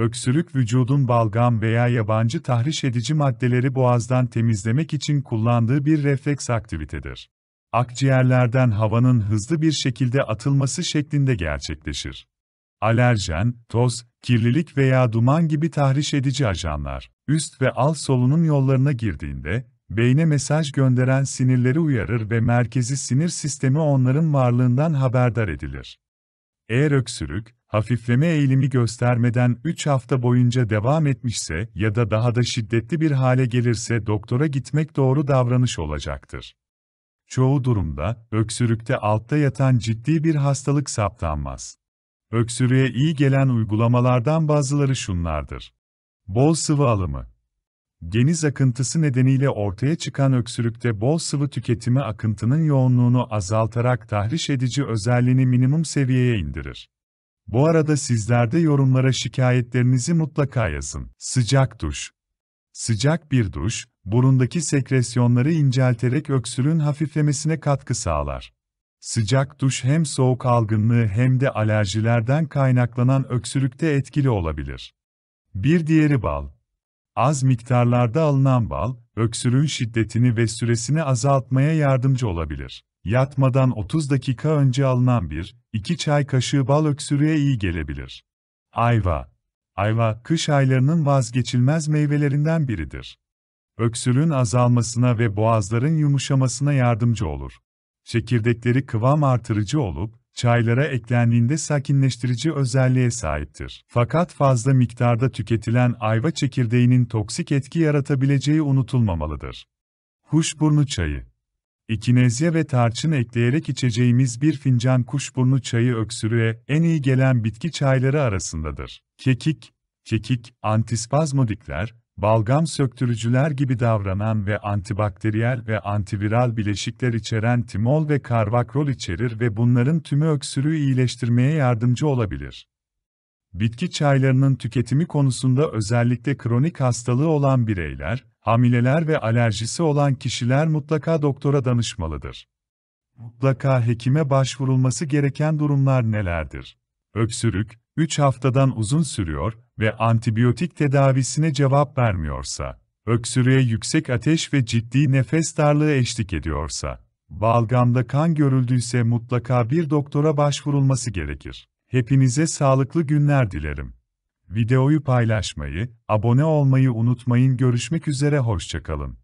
Öksürük vücudun balgam veya yabancı tahriş edici maddeleri boğazdan temizlemek için kullandığı bir refleks aktivitedir. Akciğerlerden havanın hızlı bir şekilde atılması şeklinde gerçekleşir. Alerjen, toz, kirlilik veya duman gibi tahriş edici ajanlar, üst ve alt solunum yollarına girdiğinde, beyne mesaj gönderen sinirleri uyarır ve merkezi sinir sistemi onların varlığından haberdar edilir. Eğer öksürük, hafifleme eğilimi göstermeden 3 hafta boyunca devam etmişse ya da daha da şiddetli bir hale gelirse doktora gitmek doğru davranış olacaktır. Çoğu durumda, öksürükte altta yatan ciddi bir hastalık saptanmaz. Öksürüğe iyi gelen uygulamalardan bazıları şunlardır. Bol sıvı alımı. Geniz akıntısı nedeniyle ortaya çıkan öksürükte bol sıvı tüketimi akıntının yoğunluğunu azaltarak tahriş edici özelliğini minimum seviyeye indirir. Bu arada sizler de yorumlara şikayetlerinizi mutlaka yazın. Sıcak duş. Sıcak bir duş, burundaki sekresyonları incelterek öksürüğün hafiflemesine katkı sağlar. Sıcak duş hem soğuk algınlığı hem de alerjilerden kaynaklanan öksürükte etkili olabilir. Bir diğeri bal. Az miktarlarda alınan bal, öksürüğün şiddetini ve süresini azaltmaya yardımcı olabilir. Yatmadan 30 dakika önce alınan 1-2 çay kaşığı bal öksürüğe iyi gelebilir. Ayva. Ayva, kış aylarının vazgeçilmez meyvelerinden biridir. Öksürüğün azalmasına ve boğazların yumuşamasına yardımcı olur. Çekirdekleri kıvam artırıcı olup, çaylara eklendiğinde sakinleştirici özelliğe sahiptir. Fakat fazla miktarda tüketilen ayva çekirdeğinin toksik etki yaratabileceği unutulmamalıdır. Kuşburnu çayı. İkinezya ve tarçın ekleyerek içeceğimiz bir fincan kuşburnu çayı öksürüğe en iyi gelen bitki çayları arasındadır. Kekik, antispazmodikler, balgam söktürücüler gibi davranan ve antibakteriyel ve antiviral bileşikler içeren timol ve karvakrol içerir ve bunların tümü öksürüğü iyileştirmeye yardımcı olabilir. Bitki çaylarının tüketimi konusunda özellikle kronik hastalığı olan bireyler, hamileler ve alerjisi olan kişiler mutlaka doktora danışmalıdır. Mutlaka hekime başvurulması gereken durumlar nelerdir? Öksürük, 3 haftadan uzun sürüyor ve antibiyotik tedavisine cevap vermiyorsa, öksürüğe yüksek ateş ve ciddi nefes darlığı eşlik ediyorsa, balgamda kan görüldüyse mutlaka bir doktora başvurulması gerekir. Hepinize sağlıklı günler dilerim. Videoyu paylaşmayı, abone olmayı unutmayın. Görüşmek üzere, hoşça kalın.